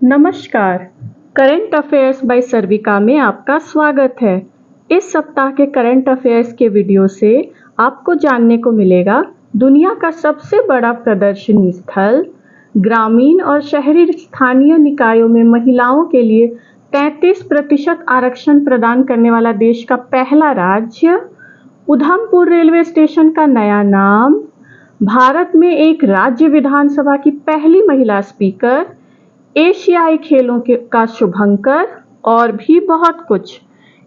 नमस्कार। Current affairs bye सर्विका में आपका स्वागत है। इस सप्ताह के करंट अफेयर्स के वीडियो से आपको जानने को मिलेगा दुनिया का सबसे बड़ा प्रदर्शनी स्थल, ग्रामीण और शहरी स्थानीय निकायों में महिलाओं के लिए 33% आरक्षण प्रदान करने वाला देश का पहला राज्य, उधमपुर रेलवे स्टेशन का नया नाम, भारत में एक राज्य विधानसभा की पहली महिला स्पीकर, एशियाई खेलों का शुभंकर और भी बहुत कुछ।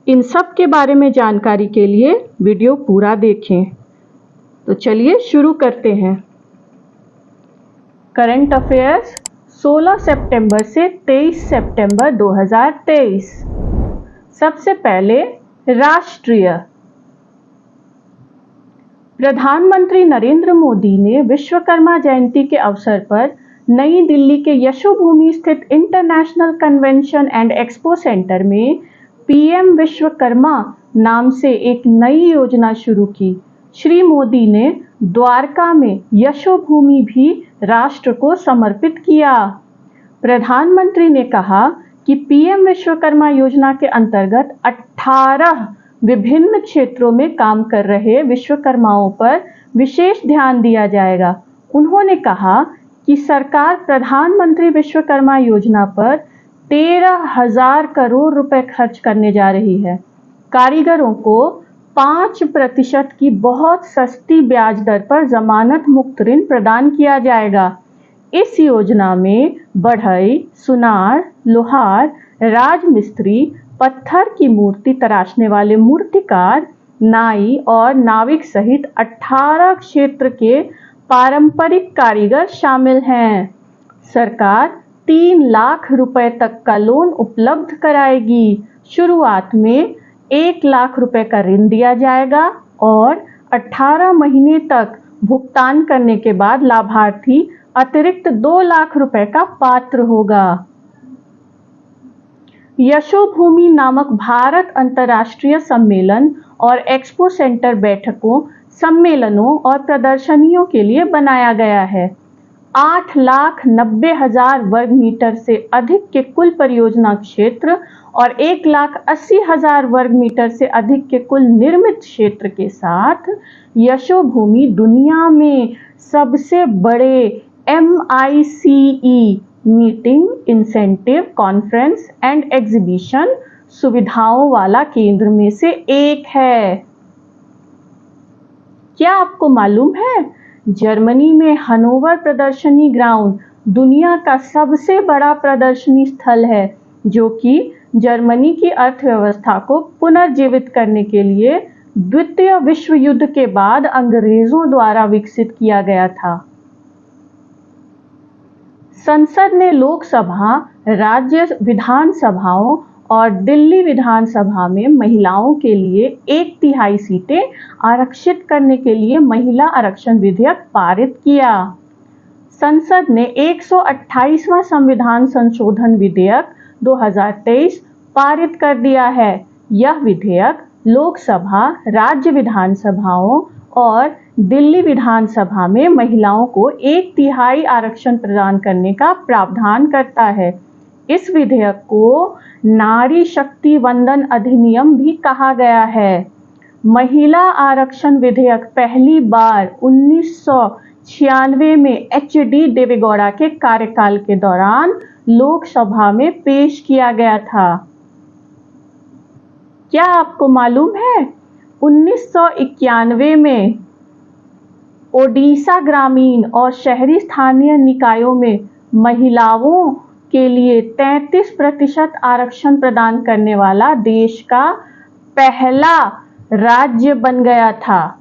इन सब के बारे में जानकारी के लिए वीडियो पूरा देखें। तो चलिए शुरू करते हैं। करंट अफेयर्स 16 सितंबर से 23 सितंबर 2023। सबसे पहले राष्ट्रीय। प्रधानमंत्री नरेंद्र मोदी ने विश्वकर्मा जयंती के अवसर पर नई दिल्ली के यशोभूमि स्थित international convention and expo centre में पीएम विश्वकर्मा नाम से एक नई योजना शुरू की। श्री मोदी ने द्वारका में यशोभूमि भी राष्ट्र को समर्पित किया। प्रधानमंत्री ने कहा कि पीएम विश्वकर्मा योजना के अंतर्गत 18 विभिन्न क्षेत्रों में काम कर रहे विश्वकर्माओं पर विशेष ध्यान दिया जाएगा। उन्होंने कहा कि सरकार प्रधानमंत्री विश्वकर्मा योजना पर 13,000 करोड़ रुपए खर्च करने जा रही है। कारीगरों को 5% की बहुत सस्ती ब्याज दर पर जमानत मुक्त ऋण प्रदान किया जाएगा। इस योजना में बढ़ई, सुनार, लोहार, राजमिस्त्री, पत्थर की मूर्ति तराशने वाले मूर्तिकार, नाई और नाविक सहित 18 क्षेत्र के पारंपरिक कारीगर शामिल हैं। सरकार 3 लाख रुपए तक का लोन उपलब्ध कराएगी। शुरुआत में 1 लाख रुपए का ऋण दिया जाएगा और 18 महीने तक भुगतान करने के बाद लाभार्थी अतिरिक्त 2 लाख रुपए का पात्र होगा। यशोभूमि नामक भारत अंतर्राष्ट्रीय सम्मेलन और एक्सपो सेंटर बैठकों, सम्मेलनों और प्रदर्शनियों के लिए बनाया गया है। 8,90,000 वर्ग मीटर से अधिक के कुल परियोजना क्षेत्र और 1,80,000 वर्ग मीटर से अधिक के कुल निर्मित क्षेत्र के साथ यशोभूमि दुनिया में सबसे बड़े MICE meeting, incentive, conference and exhibition सुविधाओं वाला केंद्र में से एक है। क्या आपको मालूम है, जर्मनी में हनोवर प्रदर्शनी ग्राउंड दुनिया का सबसे बड़ा प्रदर्शनी स्थल है, जो कि जर्मनी की अर्थव्यवस्था को पुनर्जीवित करने के लिए द्वितीय विश्व युद्ध के बाद अंग्रेजों द्वारा विकसित किया गया था। संसद ने लोकसभा, राज्य विधानसभाओं और दिल्ली विधानसभा में महिलाओं के लिए 1/3 सीटें आरक्षित करने के लिए महिला आरक्षण विधेयक पारित किया। संसद ने 128वां संविधान संशोधन विधेयक 2023 पारित कर दिया है। यह विधेयक लोकसभा, राज्य विधानसभाओं और दिल्ली विधानसभा में महिलाओं को 1/3 आरक्षण प्रदान करने का प्रावधान करता है। इस विधेयक को नारी शक्ति वंदन अधिनियम भी कहा गया है। महिला आरक्षण विधेयक पहली बार 1996 में HD देवेगौड़ा के कार्यकाल के दौरान लोकसभा में पेश किया गया था। क्या आपको मालूम है, 1991 में ओडिशा ग्रामीण और शहरी स्थानीय निकायों में महिलाओं के लिए 33% आरक्षण प्रदान करने वाला देश का पहला राज्य बन गया था।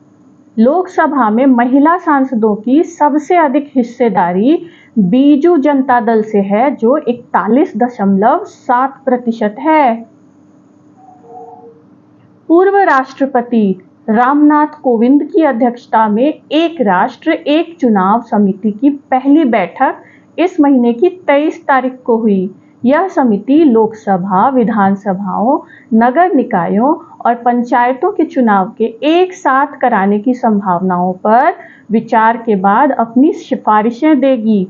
लोकसभा में महिला सांसदों की सबसे अधिक हिस्सेदारी बीजू जनता दल से है, जो 41.7% है। पूर्व राष्ट्रपति रामनाथ कोविंद की अध्यक्षता में एक राष्ट्र एक चुनाव समिति की पहली बैठक इस महीने की 23 तारीख को हुई। यह समिति लोकसभा, विधानसभाओं, नगर निकायों और पंचायतों के चुनाव के एक साथ कराने की संभावनाओं पर विचार के बाद अपनी सिफारिशें देगी।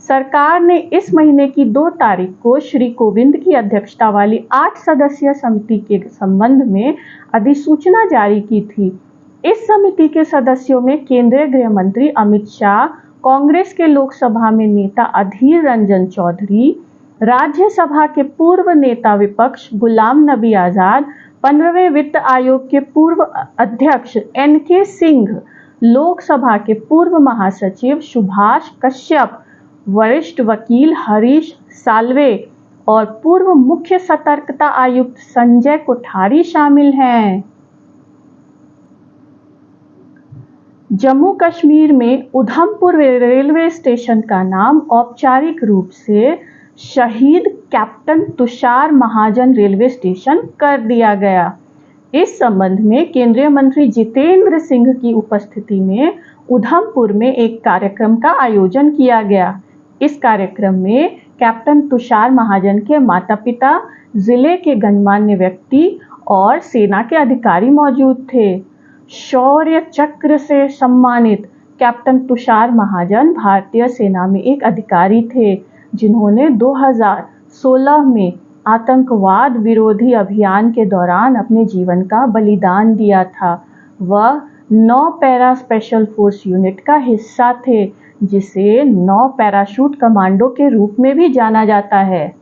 सरकार ने इस महीने की 2 तारीख को श्री कोविंद की अध्यक्षता वाली 8 सदस्यीय समिति के संबंध में अधिसूचना जारी की थी। इस समिति के सदस्यों में केंद्रीय गृह मंत्री अमित शाह, कांग्रेस के लोकसभा में नेता अधीर रंजन चौधरी, राज्यसभा के पूर्व नेता विपक्ष गुलाम नबी आजाद, 15वें वित्त आयोग के पूर्व अध्यक्ष NK सिंह, लोकसभा के पूर्व महासचिव सुभाष कश्यप, वरिष्ठ वकील हरीश साल्वे और पूर्व मुख्य सतर्कता आयुक्त संजय कोठारी शामिल हैं। जम्मू कश्मीर में उधमपुर रेलवे स्टेशन का नाम औपचारिक रूप से शहीद कैप्टन तुषार महाजन रेलवे स्टेशन कर दिया गया। इस संबंध में केंद्रीय मंत्री जितेंद्र सिंह की उपस्थिति में उधमपुर में एक कार्यक्रम का आयोजन किया गया। इस कार्यक्रम में कैप्टन तुषार महाजन के माता-पिता, जिले के गणमान्य व्यक्ति और सेना के अधिकारी मौजूद थे। शौर्य चक्र से सम्मानित कैप्टन तुषार महाजन भारतीय सेना में एक अधिकारी थे, जिन्होंने 2016 में आतंकवाद विरोधी अभियान के दौरान अपने जीवन का बलिदान दिया था। वह 9 पैरा स्पेशल फोर्स यूनिट का हिस्सा थे, जिसे 9 पैराशूट कमांडो के रूप में भी जाना जाता है।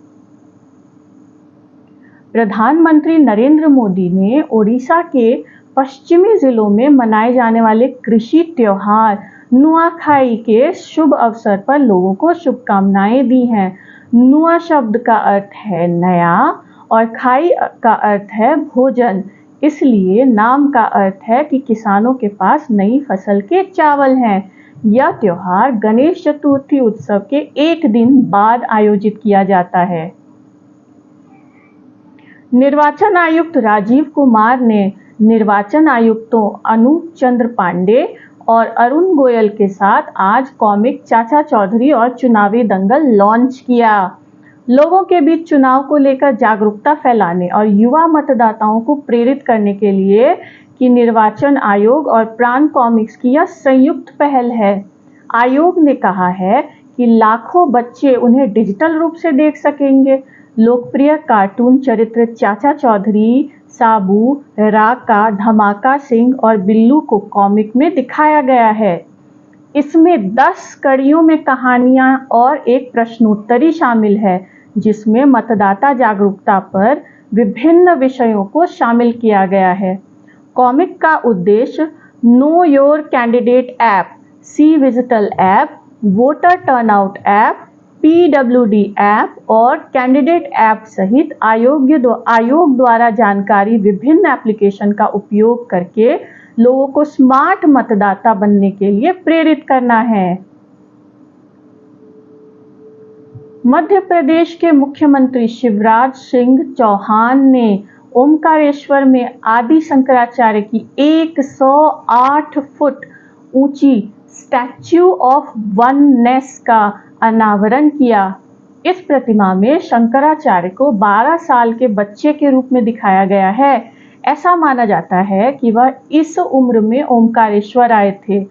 प्रधानमंत्री नरेंद्र मोदी ने ओडिशा के पश्चिमी जिलों में मनाए जाने वाले कृषि त्योहार नुआखाई के शुभ अवसर पर लोगों को शुभकामनाएं दी हैं। नुआ शब्द का अर्थ है नया और खाई का अर्थ है भोजन, इसलिए नाम का अर्थ है कि किसानों के पास नई फसल के चावल हैं। यह त्योहार गणेश चतुर्थी उत्सव के एक दिन बाद आयोजित किया जाता है। निर्वाचन आयुक्त राजीव कुमार ने निर्वाचन आयुक्तों अनूप चंद्र पांडे और अरुण गोयल के साथ आज कॉमिक चाचा चौधरी और चुनावी दंगल लॉन्च किया। लोगों के बीच चुनाव को लेकर जागरूकता फैलाने और युवा मतदाताओं को प्रेरित करने के लिए कि निर्वाचन आयोग और प्राण कॉमिक्स की यह संयुक्त पहल है। आयोग ने कहा है कि लाखों बच्चे उन्हें डिजिटल रूप से देख सकेंगे। लोकप्रिय कार्टून चरित्र चाचा चौधरी, साबू, राका, धमाका सिंह और बिल्लू को कॉमिक में दिखाया गया है। इसमें 10 कड़ियों में कहानियां और एक प्रश्नोत्तरी शामिल है, जिसमें मतदाता जागरूकता पर विभिन्न विषयों को शामिल किया गया है। कॉमिक का उद्देश्य know your candidate app, C vigil app, voter turnout app, PWD app और कैंडिडेट ऐप सहित आयोग द्वारा जानकारी विभिन्न एप्लीकेशन का उपयोग करके लोगों को स्मार्ट मतदाता बनने के लिए प्रेरित करना है। मध्य प्रदेश के मुख्यमंत्री शिवराज सिंह चौहान ने ओमकारेश्वर में आदि शंकराचार्य की 108 फुट ऊंची स्टैच्यू ऑफ वननेस का अनावरण किया। इस प्रतिमा में शंकराचार्य को 12 साल के बच्चे के रूप में दिखाया गया है। ऐसा माना जाता है कि वह इस उम्र में ओमकारेश्वर आए थे।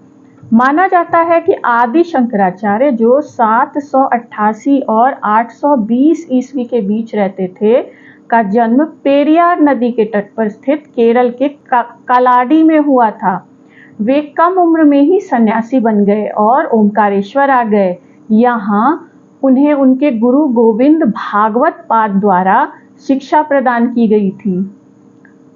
माना जाता है कि आदि शंकराचार्य, जो 788 और 820 ईस्वी के बीच रहते थे, का जन्म पेरियार नदी के तट पर स्थित केरल के कालाडी में हुआ था। वे कम उम्र में ही सन्यासी बन गए और ओमकारेश्वर आ गए। यहाँ उन्हें उनके गुरु गोविंद भागवत पाद द्वारा शिक्षा प्रदान की गई थी।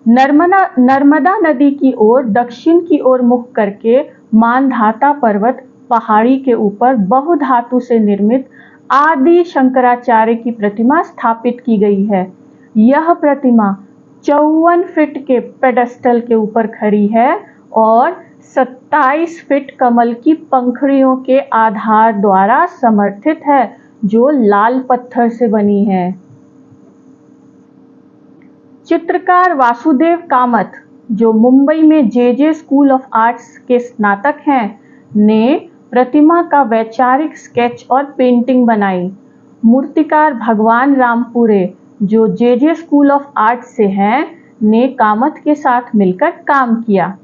नर्मदा नदी की ओर दक्षिण की ओर मुख करके मानधाता पर्वत पहाड़ी के ऊपर बहुधातु से निर्मित आदि शंकराचार्य की प्रतिमा स्थापित की गई है। यह प्रतिमा 54 फीट के पेडस्टल के ऊपर खड़ी है और 27 फीट कमल की पंखुड़ियों के आधार द्वारा समर्थित है, जो लाल पत्थर से बनी है। चित्रकार वासुदेव कामत, जो मुंबई में JJ स्कूल ऑफ आर्ट्स के स्नातक हैं, ने प्रतिमा का वैचारिक स्केच और पेंटिंग बनाई। मूर्तिकार भगवान रामपुरे, जो JJ स्कूल ऑफ आर्ट्स से हैं, ने कामत के साथ मिलकर काम किया।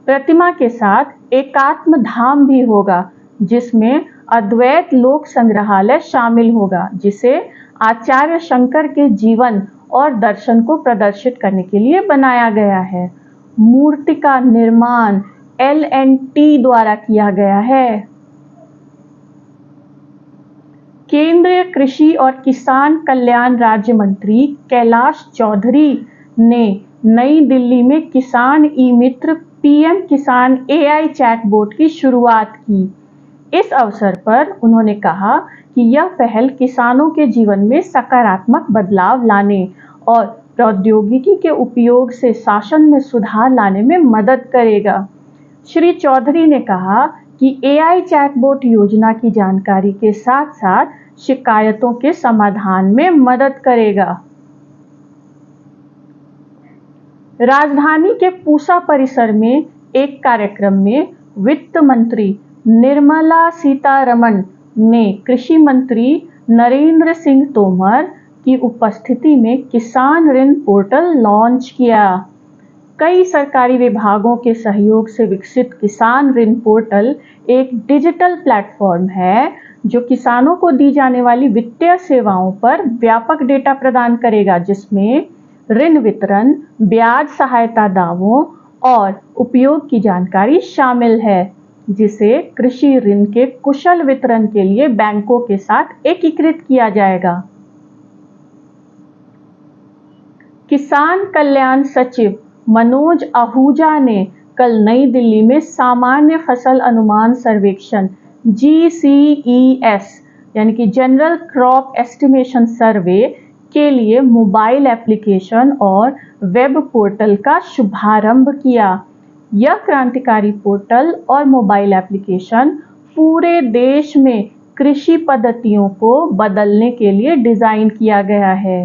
प्रतिमा के साथ एकात्म धाम भी होगा, जिसमें अद्वैत लोक संग्रहालय शामिल होगा, जिसे आचार्य शंकर के जीवन और दर्शन को प्रदर्शित करने के लिए बनाया गया है। मूर्ति का निर्माण L&T द्वारा किया गया है। केंद्रीय कृषि और किसान कल्याण राज्य मंत्री कैलाश चौधरी ने नई दिल्ली में किसान ई-मित्र पीएम किसान AI चैटबॉट की शुरुआत की। इस अवसर पर उन्होंने कहा कि यह पहल किसानों के जीवन में सकारात्मक बदलाव लाने और प्रौद्योगिकी के उपयोग से शासन में सुधार लाने में मदद करेगा। श्री चौधरी ने कहा कि AI चैटबॉट योजना की जानकारी के साथ साथ शिकायतों के समाधान में मदद करेगा। राजधानी के पूसा परिसर में एक कार्यक्रम में वित्त मंत्री निर्मला सीतारमण ने कृषि मंत्री नरेंद्र सिंह तोमर की उपस्थिति में किसान ऋण पोर्टल लॉन्च किया। कई सरकारी विभागों के सहयोग से विकसित किसान ऋण पोर्टल एक डिजिटल प्लेटफॉर्म है जो किसानों को दी जाने वाली वित्तीय सेवाओं पर व्यापक डेटा प्रदान करेगा, जिसमें ऋण वितरण, ब्याज सहायता दावों और उपयोग की जानकारी शामिल है, जिसे कृषि ऋण के कुशल वितरण के लिए बैंकों के साथ एकीकृत किया जाएगा। किसान कल्याण सचिव मनोज आहूजा ने कल नई दिल्ली में सामान्य फसल अनुमान सर्वेक्षण GCES यानी कि जनरल क्रॉप एस्टिमेशन सर्वे के लिए मोबाइल एप्लीकेशन और वेब पोर्टल का शुभारंभ किया। यह क्रांतिकारी पोर्टल और मोबाइल एप्लीकेशन पूरे देश में कृषि पद्धतियों को बदलने के लिए डिजाइन किया गया है।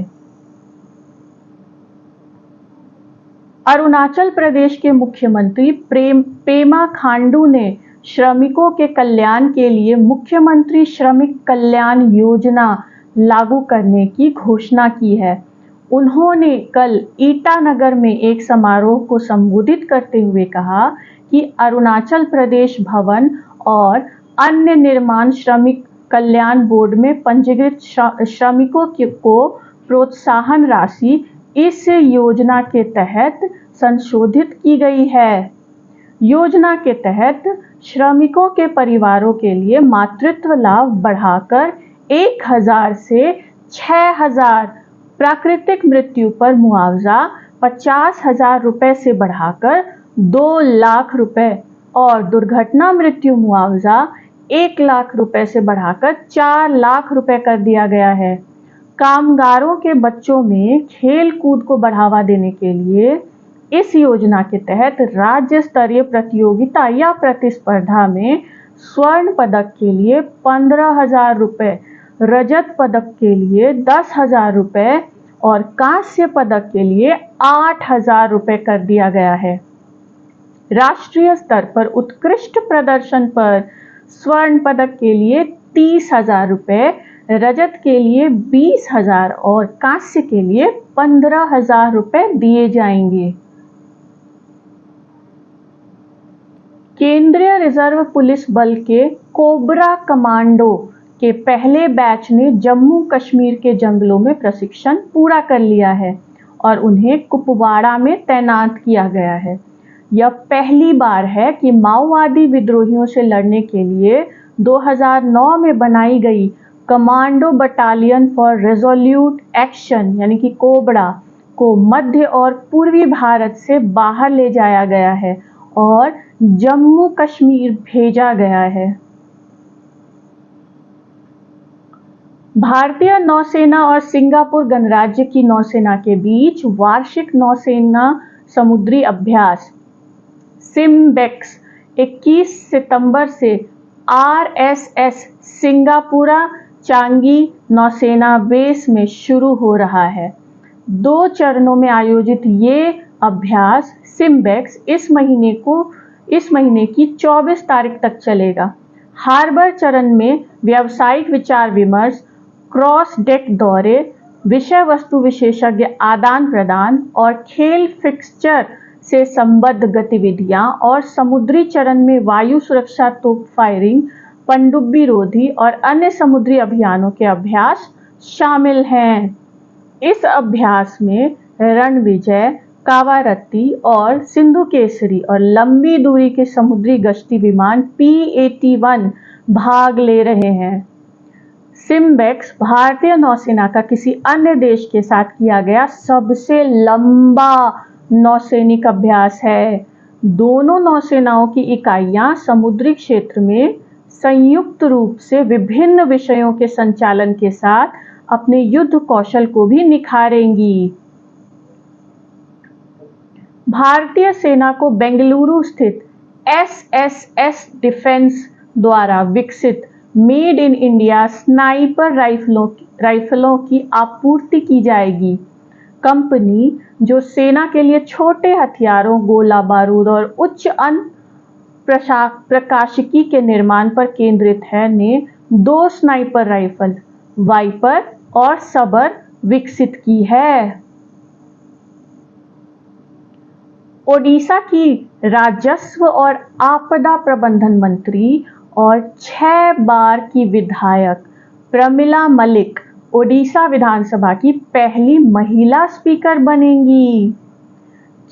अरुणाचल प्रदेश के मुख्यमंत्री पेमा खांडू ने श्रमिकों के कल्याण के लिए मुख्यमंत्री श्रमिक कल्याण योजना लागू करने की घोषणा की है। उन्होंने कल ईटानगर में एक समारोह को संबोधित करते हुए कहा कि अरुणाचल प्रदेश भवन और अन्य निर्माण श्रमिक कल्याण बोर्ड में पंजीकृत श्रमिकों को प्रोत्साहन राशि इस योजना के तहत संशोधित की गई है। योजना के तहत श्रमिकों के परिवारों के लिए मातृत्व लाभ बढ़ाकर 1000 से 6000, प्राकृतिक मृत्यु पर मुआवजा 50,000 रुपए से बढ़ाकर 2 लाख रुपए और दुर्घटना मृत्यु मुआवजा 1 लाख रुपए से बढ़ाकर 4 लाख रुपए कर दिया गया है। कामगारों के बच्चों में खेल कूद को बढ़ावा देने के लिए इस योजना के तहत राज्य स्तरीय प्रतियोगिता या प्रतिस्पर्धा में स्वर्ण पदक के लिए 15,000 रुपए, रजत पदक के लिए 10,000 रुपए और कांस्य पदक के लिए 8,000 रुपए कर दिया गया है। राष्ट्रीय स्तर पर उत्कृष्ट प्रदर्शन पर स्वर्ण पदक के लिए 30,000 रुपए, रजत के लिए 20,000 और कांस्य के लिए 15,000 रुपए दिए जाएंगे। केंद्रीय रिजर्व पुलिस बल के कोबरा कमांडो के पहले बैच ने जम्मू कश्मीर के जंगलों में प्रशिक्षण पूरा कर लिया है और उन्हें कुपवाड़ा में तैनात किया गया है। यह पहली बार है कि माओवादी विद्रोहियों से लड़ने के लिए 2009 में बनाई गई commando battalion for resolute action यानी कि कोबरा को मध्य और पूर्वी भारत से बाहर ले जाया गया है और जम्मू कश्मीर भेजा गया है। भारतीय नौसेना और सिंगापुर गणराज्य की नौसेना के बीच वार्षिक नौसेना समुद्री अभ्यास सिम्बेक्स 21 सितंबर से RSS सिंगापुरा चांगी नौसेना बेस में शुरू हो रहा है। 2 चरणों में आयोजित ये अभ्यास सिम्बेक्स इस महीने की 24 तारीख तक चलेगा। हार्बर चरण में व्यावसायिक विचार विमर्श, क्रॉस डेक दौरे, विषय वस्तु विशेषज्ञ आदान प्रदान और खेल फिक्सचर से संबद्ध गतिविधियां और समुद्री चरण में वायु सुरक्षा तोप फायरिंग, पनडुब्बी रोधी और अन्य समुद्री अभियानों के अभ्यास शामिल हैं। इस अभ्यास में रणविजय, कावारत्ती और सिंधु केसरी और लंबी दूरी के समुद्री गश्ती विमान P-81 भाग ले रहे हैं। सिम्बेक्स भारतीय नौसेना का किसी अन्य देश के साथ किया गया सबसे लंबा नौसैनिक अभ्यास है। दोनों नौसेनाओं की इकाइयां समुद्री क्षेत्र में संयुक्त रूप से विभिन्न विषयों के संचालन के साथ अपने युद्ध कौशल को भी निखारेंगी। भारतीय सेना को बेंगलुरु स्थित SSS डिफेंस द्वारा विकसित मेड इन इंडिया स्नाइपर राइफलों की आपूर्ति की जाएगी। कंपनी, जो सेना के लिए छोटे हथियारों, गोला बारूद और उच्च प्रकाशिकी के निर्माण पर केंद्रित है, ने 2 स्नाइपर राइफल वाइपर और सबर विकसित की है। ओडिशा की राजस्व और आपदा प्रबंधन मंत्री और 6 बार की विधायक प्रमिला मलिक ओडिशा विधानसभा की पहली महिला स्पीकर बनेंगी।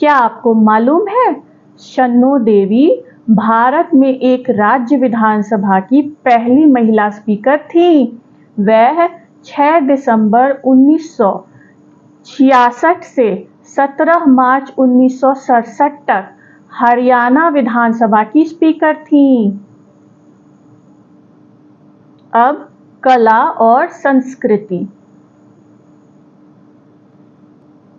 क्या आपको मालूम है, शन्नो देवी भारत में एक राज्य विधानसभा की पहली महिला स्पीकर थीं। वह 6 दिसंबर 1966 से 17 मार्च 1967 तक हरियाणा विधानसभा की स्पीकर थीं। अब कला और संस्कृति।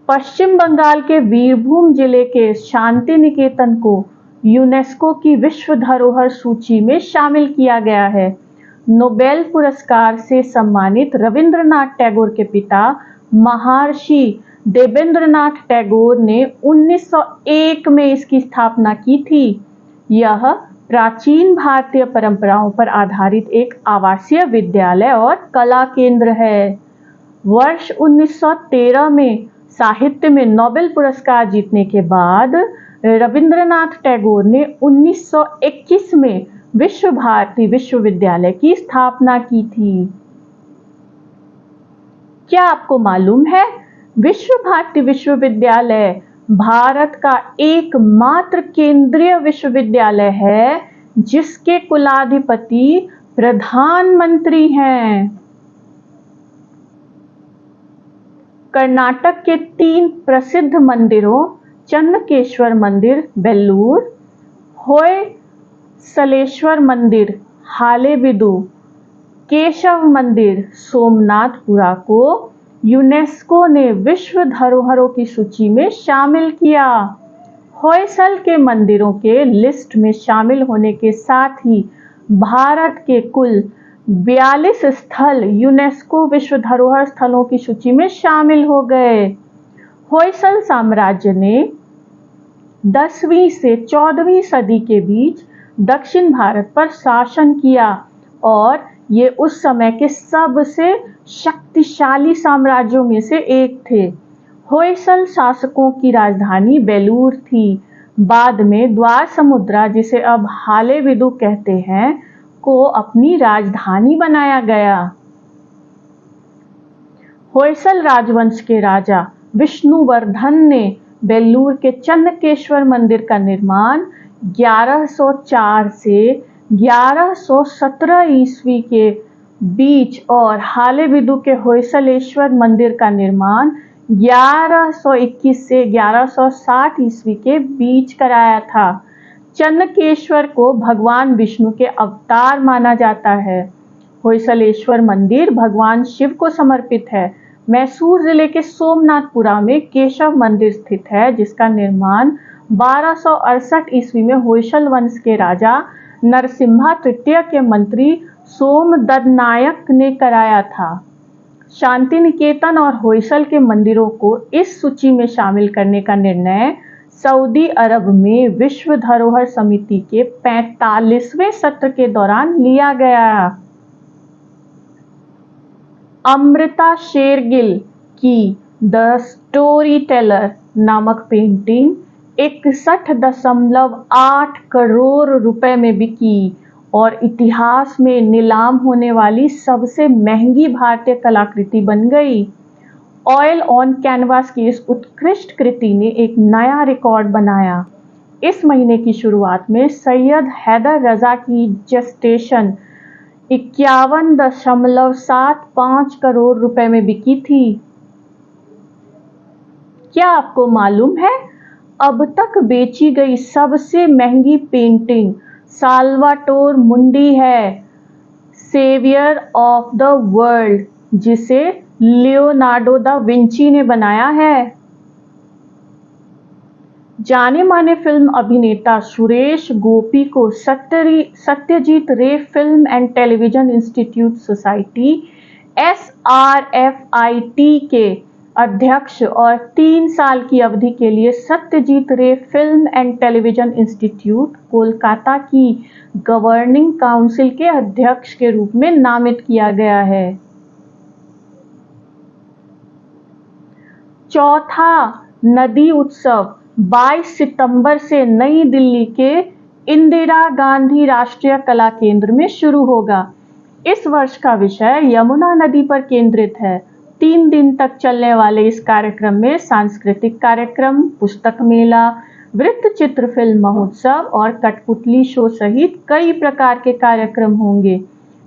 पश्चिम बंगाल के वीरभूम जिले के शांति निकेतन को यूनेस्को की विश्व धरोहर सूची में शामिल किया गया है। नोबेल पुरस्कार से सम्मानित रविंद्रनाथ टैगोर के पिता महर्षि देवेंद्रनाथ टैगोर ने 1901 में इसकी स्थापना की थी। यह प्राचीन भारतीय परंपराओं पर आधारित एक आवासीय विद्यालय और कला केंद्र है। वर्ष 1913 में साहित्य में नोबेल पुरस्कार जीतने के बाद रविंद्रनाथ टैगोर ने 1921 में विश्व भारती विश्वविद्यालय की स्थापना की थी। क्या आपको मालूम है, विश्व भारती विश्वविद्यालय भारत का एकमात्र केंद्रीय विश्वविद्यालय है जिसके कुलाधिपति प्रधानमंत्री हैं। कर्नाटक के 3 प्रसिद्ध मंदिरों चन्नकेश्वर मंदिर बेल्लूर, होयसलेश्वर मंदिर हालेबिदु, केशव मंदिर सोमनाथपुरा को यूनेस्को ने विश्व धरोहरों की सूची में शामिल किया। होयसल के मंदिरों के लिस्ट में शामिल होने के साथ ही भारत के कुल 42 स्थल यूनेस्को विश्व धरोहर स्थलों की सूची में शामिल हो गए। होयसल साम्राज्य ने 10वीं से 14वीं सदी के बीच दक्षिण भारत पर शासन किया और ये उस समय के सबसे शक्तिशाली साम्राज्यों में से एक थे। होयसल शासकों की राजधानी बेलूर थी। बाद में द्वार समुद्रा, जिसे अब हालेबिदु कहते हैं, को अपनी राजधानी बनाया गया। होयसल राजवंश के राजा विष्णुवर्धन ने बेल्लूर के चन्नकेश्वर मंदिर का निर्माण 1104 से 1117 ईस्वी के बीच और हालेबिदु के होयसलेश्वर मंदिर का निर्माण 1121 से 1160 ईस्वी के बीच कराया था। चन्नकेश्वर को भगवान विष्णु के अवतार माना जाता है। होयसलेश्वर मंदिर भगवान शिव को समर्पित है। मैसूर जिले के सोमनाथपुरा में केशव मंदिर स्थित है, जिसका निर्माण 1268 ईस्वी में होयसल वंश के राजा नरसिम्हा तृतीय के मंत्री सोमदत्तनायक ने कराया था। शांति निकेतन और होयसल के मंदिरों को इस सूची में शामिल करने का निर्णय सऊदी अरब में विश्व धरोहर समिति के 45वें सत्र के दौरान लिया गया। अमृता शेरगिल की द स्टोरी टेलर नामक पेंटिंग 61.8 करोड़ रुपए में बिकी और इतिहास में नीलाम होने वाली सबसे महंगी भारतीय कलाकृति बन गई। ऑयल ऑन कैनवास की इस उत्कृष्ट कृति ने एक नया रिकॉर्ड बनाया। इस महीने की शुरुआत में सैयद हैदर रजा की जेस्टेशन 51.75 करोड़ रुपए में बिकी थी। क्या आपको मालूम है, अब तक बेची गई सबसे महंगी पेंटिंग साल्वाटोर मुंडी है, सेवियर ऑफ द वर्ल्ड, जिसे लियोनार्डो दा विंची ने बनाया है। जाने माने फिल्म अभिनेता सुरेश गोपी को सत्यजीत रे film and television institute society SRFIT के अध्यक्ष और 3 साल की अवधि के लिए सत्यजीत रे film and television institute Kolkata की गवर्निंग काउंसिल के अध्यक्ष के रूप में नामित किया गया है। चौथा नदी उत्सव 22 सितंबर से नई दिल्ली के इंदिरा गांधी राष्ट्रीय कला केंद्र में शुरू होगा। इस वर्ष का विषय यमुना नदी पर केंद्रित है। 3 दिन तक चलने वाले इस कार्यक्रम में सांस्कृतिक कार्यक्रम, पुस्तक मेला, वृत्त चित्र फिल्म महोत्सव और कठपुतली शो सहित कई प्रकार के कार्यक्रम होंगे।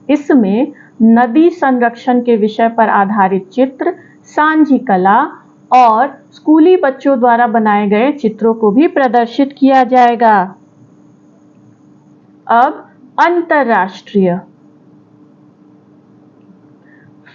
इसमें नदी संरक्षण के विषय पर आधारित चित्र, सांझी कला और स्कूली बच्चों द्वारा बनाए गए चित्रों को भी प्रदर्शित किया जाएगा। अब अंतरराष्ट्रीय।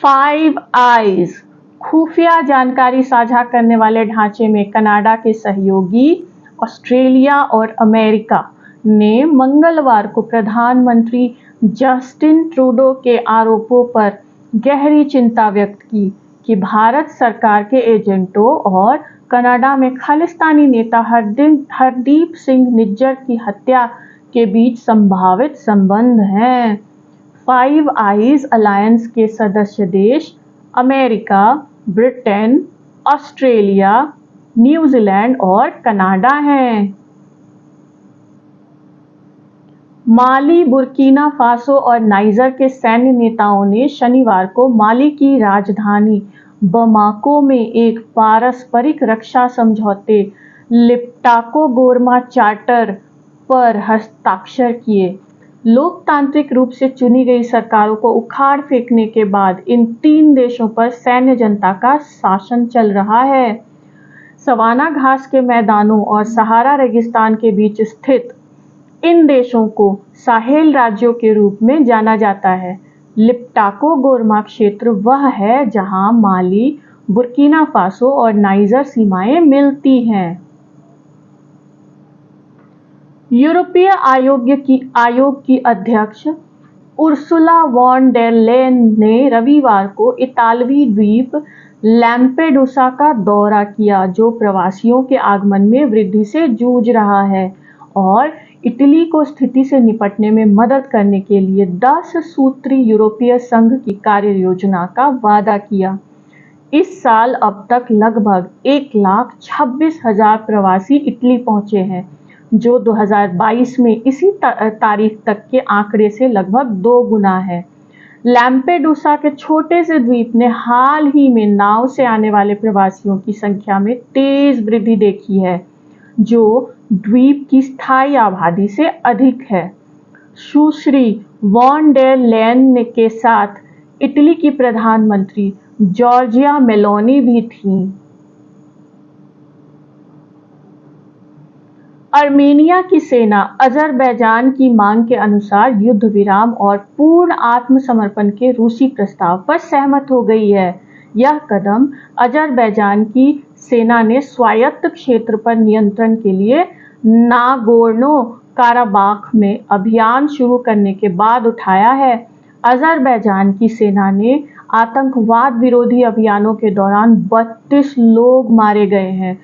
5 आइज खुफिया जानकारी साझा करने वाले ढांचे में कनाडा के सहयोगी ऑस्ट्रेलिया और अमेरिका ने मंगलवार को प्रधानमंत्री जस्टिन ट्रूडो के आरोपों पर गहरी चिंता व्यक्त की कि भारत सरकार के एजेंटों और कनाडा में खालिस्तानी नेता हरदीप सिंह निज्जर की हत्या के बीच संभावित संबंध हैं। 5 आइज अलायंस के सदस्य देश अमेरिका, ब्रिटेन, ऑस्ट्रेलिया, न्यूजीलैंड और कनाडा हैं। माली, बुर्किना फासो और नाइजर के सैन्य नेताओं ने शनिवार को माली की राजधानी बमाको में एक पारस्परिक रक्षा समझौते लिप्टाको गोरमा चार्टर पर हस्ताक्षर किए। लोकतांत्रिक रूप से चुनी गई सरकारों को उखाड़ फेंकने के बाद इन 3 देशों पर सैन्य जनता का शासन चल रहा है। सवाना घास के मैदानों और सहारा रेगिस्तान के बीच स्थित इन देशों को साहेल राज्यों के रूप में जाना जाता है। लिप्टाको गोरमा क्षेत्र वह है जहां माली, बुर्किना फासो और नाइजर सीमाएं मिलती हैं। यूरोपीय आयोग की अध्यक्ष उर्सुला वॉन डेर लेयन ने रविवार को इतालवी द्वीप लैम्पेडूसा का दौरा किया, जो प्रवासियों के आगमन में वृद्धि से जूझ रहा है, और इटली को स्थिति से निपटने में मदद करने के लिए 10 सूत्री यूरोपीय संघ की कार्य योजना का वादा किया। इस साल अब तक लगभग 1,26,000 प्रवासी इटली पहुंचे हैं, जो 2022 में इसी तारीख तक के आंकड़े से लगभग 2 गुना है। लैम्पेडूसा के छोटे से द्वीप ने हाल ही में नाव से आने वाले प्रवासियों की संख्या में तेज वृद्धि देखी है, जो द्वीप की स्थायी आबादी से अधिक है। सुश्री वॉन डेर लेयन के साथ इटली की प्रधानमंत्री जॉर्जिया मेलोनी भी थीं। अर्मेनिया की सेना अजरबैजान की मांग के अनुसार युद्ध विराम और पूर्ण आत्मसमर्पण के रूसी प्रस्ताव पर सहमत हो गई है। यह कदम अजरबैजान की सेना ने स्वायत्त क्षेत्र पर नियंत्रण के लिए नागोर्नो काराबाख में अभियान शुरू करने के बाद उठाया है। अजरबैजान की सेना ने आतंकवाद विरोधी अभियानों के दौरान 32 लोग मारे गए हैं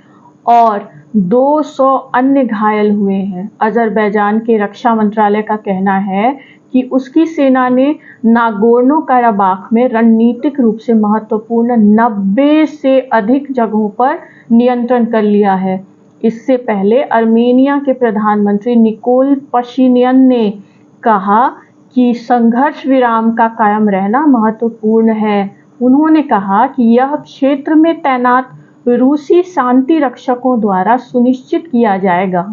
और 200 अन्य घायल हुए हैं। अजरबैजान के रक्षा मंत्रालय का कहना है कि उसकी सेना ने नागोर्नो काराबाख में रणनीतिक रूप से महत्वपूर्ण 90 से अधिक जगहों पर नियंत्रण कर लिया है। इससे पहले अर्मेनिया के प्रधानमंत्री निकोल पशिन्यन ने कहा कि संघर्ष विराम का कायम रहना महत्वपूर्ण है। उन्होंने कहा कि यह क्षेत्र में तैनात रूसी शांति रक्षकों द्वारा सुनिश्चित किया जाएगा।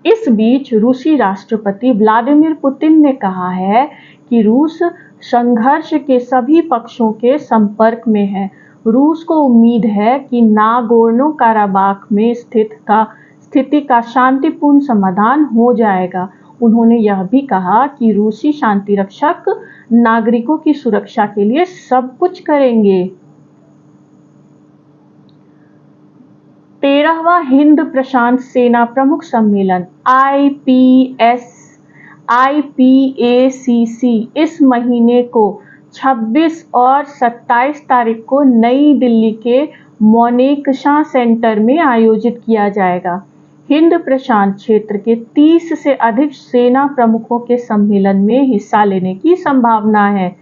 इस बीच रूसी राष्ट्रपति व्लादिमीर पुतिन ने कहा है कि रूस संघर्ष के सभी पक्षों के संपर्क में है। रूस को उम्मीद है कि नागोर्नो काराबाख में स्थिति का शांतिपूर्ण समाधान हो जाएगा। उन्होंने यह भी कहा कि रूसी शांति रक्षक नागरिकों की सुरक्षा के लिए सब कुछ करेंगे। 13वां हिंद प्रशांत सेना प्रमुख सम्मेलन IPACC इस महीने को 26 और 27 तारीख को नई दिल्ली के मोनेकशा सेंटर में आयोजित किया जाएगा। हिंद प्रशांत क्षेत्र के 30 से अधिक सेना प्रमुखों के सम्मेलन में हिस्सा लेने की संभावना है।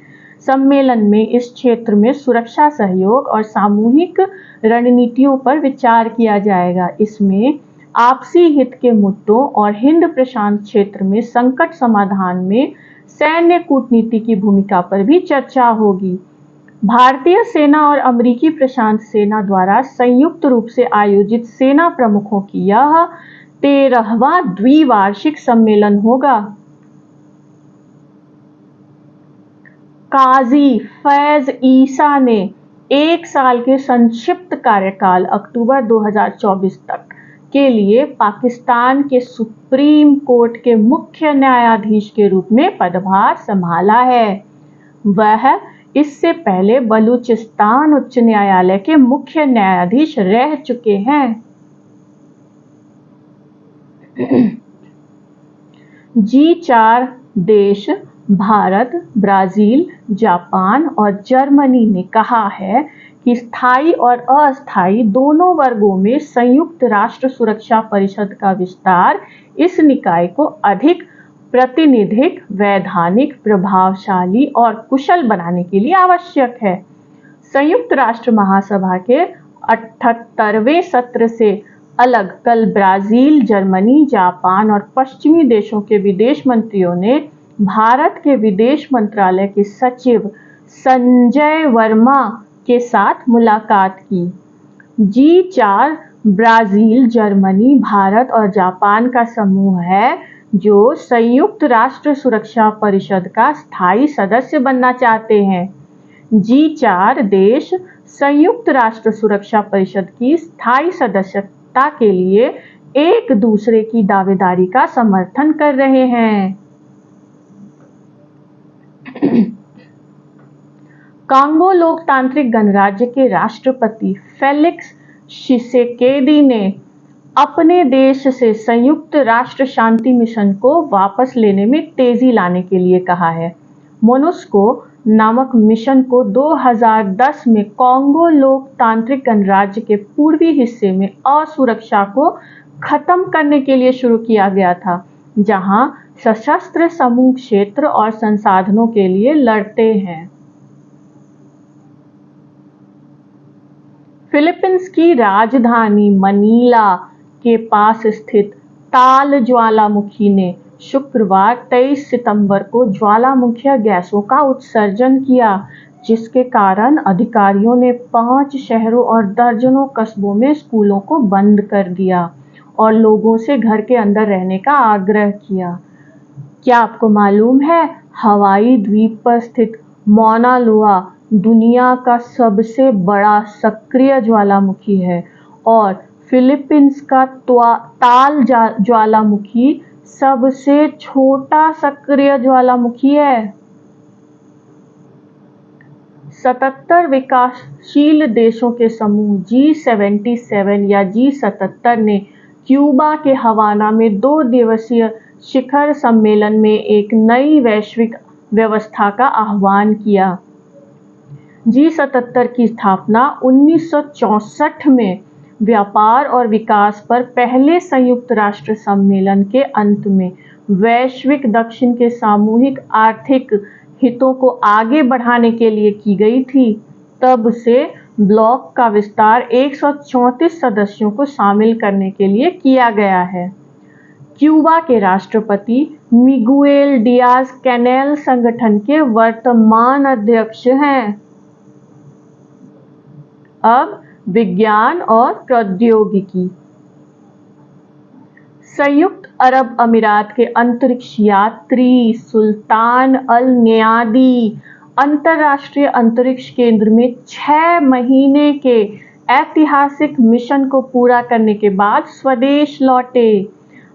सम्मेलन में इस क्षेत्र में सुरक्षा सहयोग और सामूहिक रणनीतियों पर विचार किया जाएगा। इसमें आपसी हित के मुद्दों और हिंद प्रशांत क्षेत्र में संकट समाधान में सैन्य कूटनीति की भूमिका पर भी चर्चा होगी। भारतीय सेना और अमेरिकी प्रशांत सेना द्वारा संयुक्त रूप से आयोजित सेना प्रमुखों की यह 13वां द्विवार्षिक सम्मेलन होगा। काजी फैज ईसा ने 1 साल के संक्षिप्त कार्यकाल अक्टूबर 2024 तक के लिए पाकिस्तान के सुप्रीम कोर्ट के मुख्य न्यायाधीश के रूप में पदभार संभाला है। वह इससे पहले बलूचिस्तान उच्च न्यायालय के मुख्य न्यायाधीश रह चुके हैं। G4 देश भारत, ब्राजील, जापान और जर्मनी ने कहा है कि स्थायी और अस्थायी दोनों वर्गों में संयुक्त राष्ट्र सुरक्षा परिषद का विस्तार इस निकाय को अधिक प्रातिनिधिक, वैधानिक, प्रभावशाली और कुशल बनाने के लिए आवश्यक है। संयुक्त राष्ट्र महासभा के 78वें सत्र से अलग कल ब्राजील, जर्मनी, जापान और पश्चिमी देशों के विदेश मंत्रियों ने भारत के विदेश मंत्रालय के सचिव संजय वर्मा के साथ मुलाकात की। G4 ब्राजील, जर्मनी, भारत और जापान का समूह है जो संयुक्त राष्ट्र सुरक्षा परिषद का स्थायी सदस्य बनना चाहते हैं। G4 देश संयुक्त राष्ट्र सुरक्षा परिषद की स्थायी सदस्यता के लिए एक दूसरे की दावेदारी का समर्थन कर रहे हैं। कांगो लोकतांत्रिक गणराज्य के राष्ट्रपति फेलिक्स त्शिसेकेदी ने अपने देश से संयुक्त राष्ट्र शांति मिशन को वापस लेने में तेजी लाने के लिए कहा है। मोनुस्को नामक मिशन को 2010 में कांगो लोकतांत्रिक गणराज्य के पूर्वी हिस्से में असुरक्षा को खत्म करने के लिए शुरू किया गया था, जहां सशस्त्र समूह क्षेत्र और संसाधनों के लिए लड़ते हैं। फिलीपींस की राजधानी मनीला के पास स्थित ताल ज्वालामुखी ने शुक्रवार 23 सितंबर को ज्वालामुखीय गैसों का उत्सर्जन किया, जिसके कारण अधिकारियों ने 5 शहरों और दर्जनों कस्बों में स्कूलों को बंद कर दिया और लोगों से घर के अंदर रहने का आग्रह किया। क्या आपको मालूम है, हवाई द्वीप पर स्थित मौना लोआ दुनिया का सबसे बड़ा सक्रिय ज्वालामुखी है और फिलीपींस का ताल ज्वालामुखी सबसे छोटा सक्रिय ज्वालामुखी है। 77 विकासशील देशों के समूह G77 या G77 ने क्यूबा के हवाना में 2 दिवसीय शिखर सम्मेलन में एक नई वैश्विक व्यवस्था का आह्वान किया। G77 की स्थापना 1964 में व्यापार और विकास पर पहले संयुक्त राष्ट्र सम्मेलन के अंत में वैश्विक दक्षिण के सामूहिक आर्थिक हितों को आगे बढ़ाने के लिए की गई थी। तब से ब्लॉक का विस्तार 134 सदस्यों को शामिल करने के लिए किया गया है। क्यूबा के राष्ट्रपति मिगुएल डियाज कैनेल संगठन के वर्तमान अध्यक्ष हैं। अब विज्ञान और प्रौद्योगिकी। संयुक्त अरब अमीरात के अंतरिक्ष यात्री सुल्तान अल नयादी अंतर्राष्ट्रीय अंतरिक्ष केंद्र में 6 महीने के ऐतिहासिक मिशन को पूरा करने के बाद स्वदेश लौटे।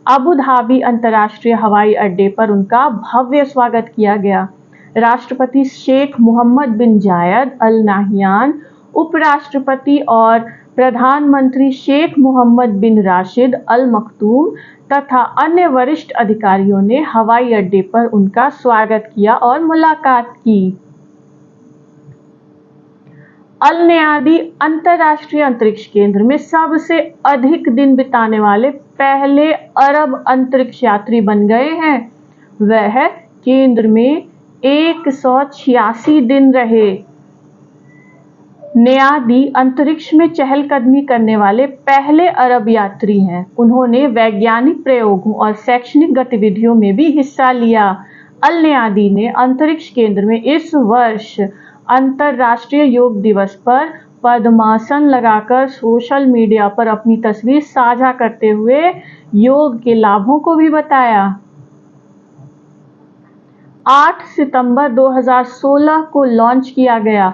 अबू धाबी अंतर्राष्ट्रीय हवाई अड्डे पर उनका भव्य स्वागत किया गया। राष्ट्रपति शेख मोहम्मद बिन जायद अल नाहियान, उपराष्ट्रपति और प्रधानमंत्री शेख मोहम्मद बिन राशिद अल मखदूम तथा अन्य वरिष्ठ अधिकारियों ने हवाई अड्डे पर उनका स्वागत किया और मुलाकात की। अल नयादी अंतर्राष्ट्रीय अंतरिक्ष केंद्र में सबसे अधिक दिन बिताने वाले पहले अरब अंतरिक्ष यात्री बन गए हैं। वह केंद्र में 186 दिन रहे। नयादी अंतरिक्ष में चहलकदमी करने वाले पहले अरब यात्री हैं। उन्होंने वैज्ञानिक प्रयोगों और शैक्षणिक गतिविधियों में भी हिस्सा लिया। अल नयादी ने अंतरिक्ष केंद्र में इस वर्ष अंतर्राष्ट्रीय योग दिवस पर पद्मासन लगाकर सोशल मीडिया पर अपनी तस्वीर साझा करते हुए योग के लाभों को भी बताया। 8 सितंबर 2016 को लॉन्च किया गया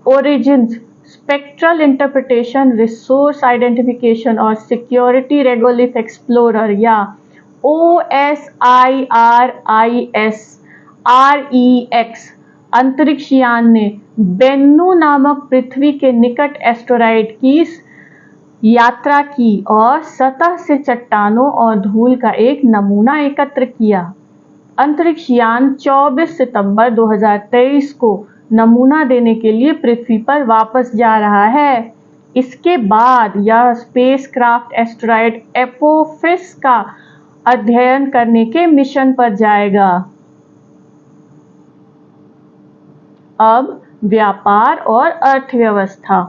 origins spectral interpretation resource identification और सिक्योरिटी रेगोलिफ एक्सप्लोरर या OSIRIS-REX अंतरिक्ष यान ने बेन्नु नामक पृथ्वी के निकट एस्टेरॉयड की यात्रा की और सतह से चट्टानों और धूल का एक नमूना एकत्र किया। अंतरिक्ष यान 24 सितंबर 2023 को नमूना देने के लिए पृथ्वी पर वापस जा रहा है। इसके बाद यह स्पेसक्राफ्ट एस्टेरॉयड एपोफिस का अध्ययन करने के मिशन पर जाएगा। अब व्यापार और अर्थव्यवस्था।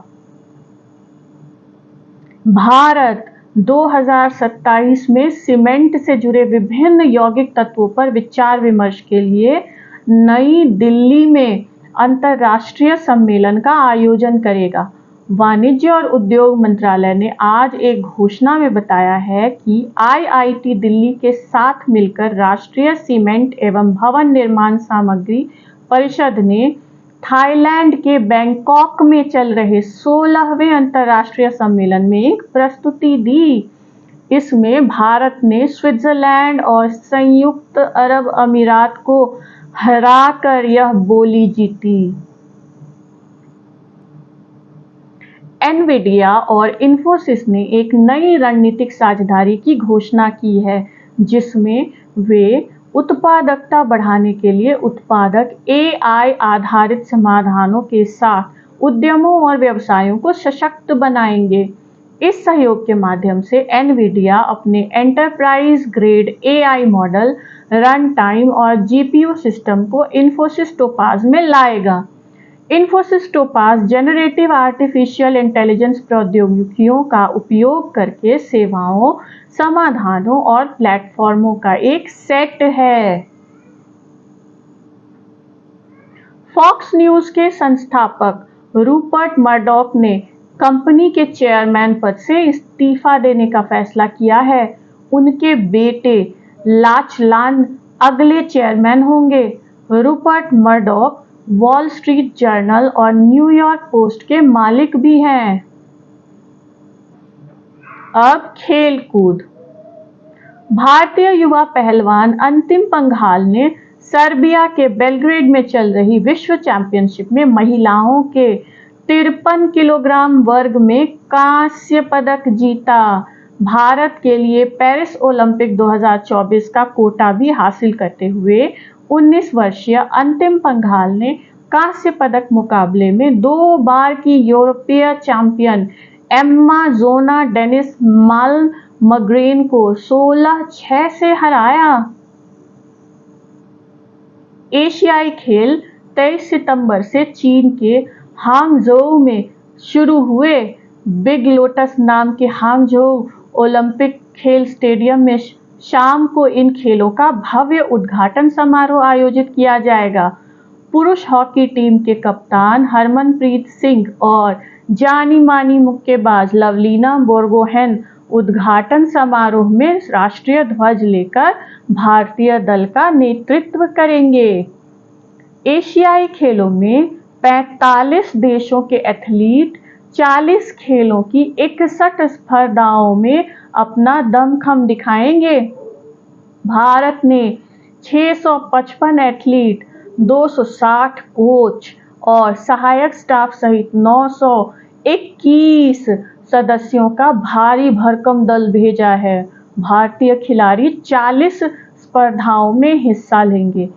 भारत 2027 में सीमेंट से जुड़े विभिन्न यौगिक तत्वों पर विचार विमर्श के लिए नई दिल्ली में अंतर्राष्ट्रीय सम्मेलन का आयोजन करेगा। वाणिज्य और उद्योग मंत्रालय ने आज एक घोषणा में बताया है कि IIT दिल्ली के साथ मिलकर राष्ट्रीय सीमेंट एवं भवन निर्माण सामग्री परिषद ने थाईलैंड के बैंकॉक में चल रहे 16वें अंतर्राष्ट्रीय सम्मेलन में एक प्रस्तुति दी। इसमें भारत ने स्विट्जरलैंड और संयुक्त अरब अमीरात को हराकर यह बोली जीती। एनवीडिया और इन्फोसिस ने एक नई रणनीतिक साझेदारी की घोषणा की है, जिसमें वे उत्पादकता बढ़ाने के लिए उत्पादक AI आधारित समाधानों के साथ उद्यमों और व्यवसायों को सशक्त बनाएंगे। इस सहयोग के माध्यम से एनवीडिया अपने enterprise grade AI model, run time और GPU सिस्टम को इन्फोसिस टोपाज में लाएगा। Infosys topaz generative artificial intelligence प्रौद्योगिकियों का उपयोग करके सेवाओं, समाधानों और प्लेटफॉर्मों का एक सेट है। फॉक्स न्यूज के संस्थापक रूपर्ट मर्डॉक ने कंपनी के चेयरमैन पद से इस्तीफा देने का फैसला किया है। उनके बेटे लाचलान अगले चेयरमैन होंगे। Rupert Murdoch Wall Street Journal और न्यूयॉर्क पोस्ट के मालिक भी हैं। अब खेल कूद। भारतीय युवा पहलवान अंतिम पंघाल ने सर्बिया के बेलग्रेड में चल रही विश्व चैंपियनशिप में महिलाओं के 53 किलोग्राम वर्ग में कांस्य पदक जीता। भारत के लिए पेरिस ओलंपिक 2024 का कोटा भी हासिल करते हुए 19 वर्षीय अंतिम पंघाल ने कांस्य पदक मुकाबले में 2 बार की यूरोपीय चैंपियन एम्मा जोना डेनिस मालमग्रेन को 16-6 से हराया। एशियाई खेल 23 सितंबर से चीन के हांगझोउ में शुरू हुए। बिग लोटस नाम के हांगझोउ ओलंपिक खेल स्टेडियम में शाम को इन खेलों का भव्य उद्घाटन समारोह आयोजित किया जाएगा। पुरुष हॉकी टीम के कप्तान हरमनप्रीत सिंह और जानी मानी मुक्केबाज लवलीना बोर्गोहेन उद्घाटन समारोह में राष्ट्रीय ध्वज लेकर भारतीय दल का नेतृत्व करेंगे। एशियाई खेलों में 45 देशों के एथलीट 40 खेलों की 61 स्पर्धाओं में अपना दमखम दिखाएंगे। भारत ने 655 एथलीट, 260 कोच और सहायक स्टाफ सहित 921 सदस्यों का भारी भरकम दल भेजा है। भारतीय खिलाड़ी 40 स्पर्धाओं में हिस्सा लेंगे।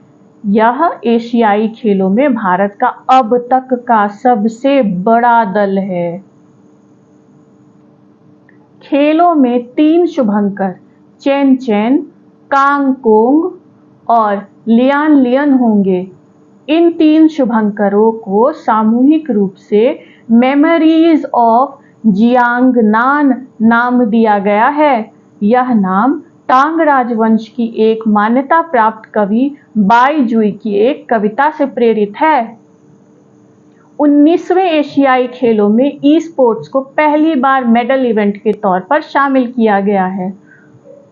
यह एशियाई खेलों में भारत का अब तक का सबसे बड़ा दल है। खेलों में 3 शुभंकर चेन चेन, कांग कोंग और लियान लियन होंगे। इन 3 शुभंकरों को सामूहिक रूप से मेमोरीज ऑफ जियांगनान नाम दिया गया है। यह नाम टांग राजवंश की एक मान्यता प्राप्त कवि बाई जुई की एक कविता से प्रेरित है। 19वें एशियाई खेलों में ई स्पोर्ट्स को पहली बार मेडल इवेंट के तौर पर शामिल किया गया है।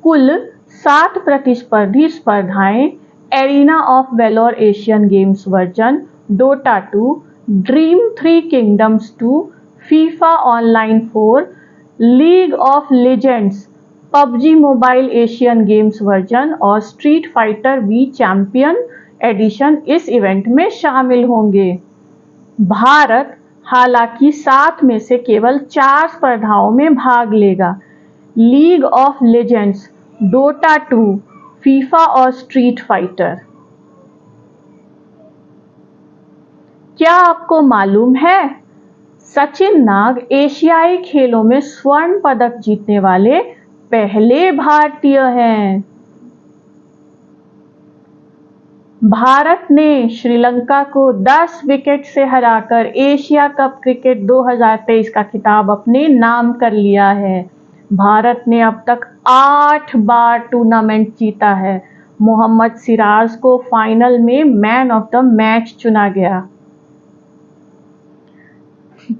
कुल 7 प्रतिस्पर्धी स्पर्धाएं arena of valour Asian games version, Dota 2, dream 3 kingdoms 2, FIFA online 4, league of legends, PUBG mobile Asian games version और street fighter V champion edition इस इवेंट में शामिल होंगे। भारत हालांकि 7 में से केवल 4 स्पर्धाओं में भाग लेगा। League of Legends, Dota 2, FIFA और स्ट्रीट फाइटर। क्या आपको मालूम है, सचिन नाग एशियाई खेलों में स्वर्ण पदक जीतने वाले पहले भारतीय हैं। भारत ने श्रीलंका को 10 विकेट से हराकर एशिया कप क्रिकेट 2023 का खिताब अपने नाम कर लिया है। भारत ने अब तक 8 बार टूर्नामेंट जीता है। मोहम्मद सिराज को फाइनल में मैन ऑफ द मैच चुना गया।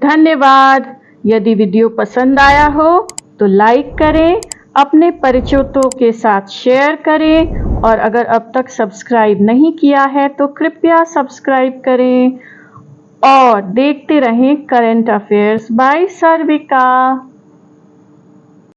धन्यवाद। यदि वीडियो पसंद आया हो तो लाइक करें, अपने परिचितों के साथ शेयर करें और अगर अब तक सब्सक्राइब नहीं किया है तो कृपया सब्सक्राइब करें और देखते रहें करंट अफेयर्स बाय सर्विका।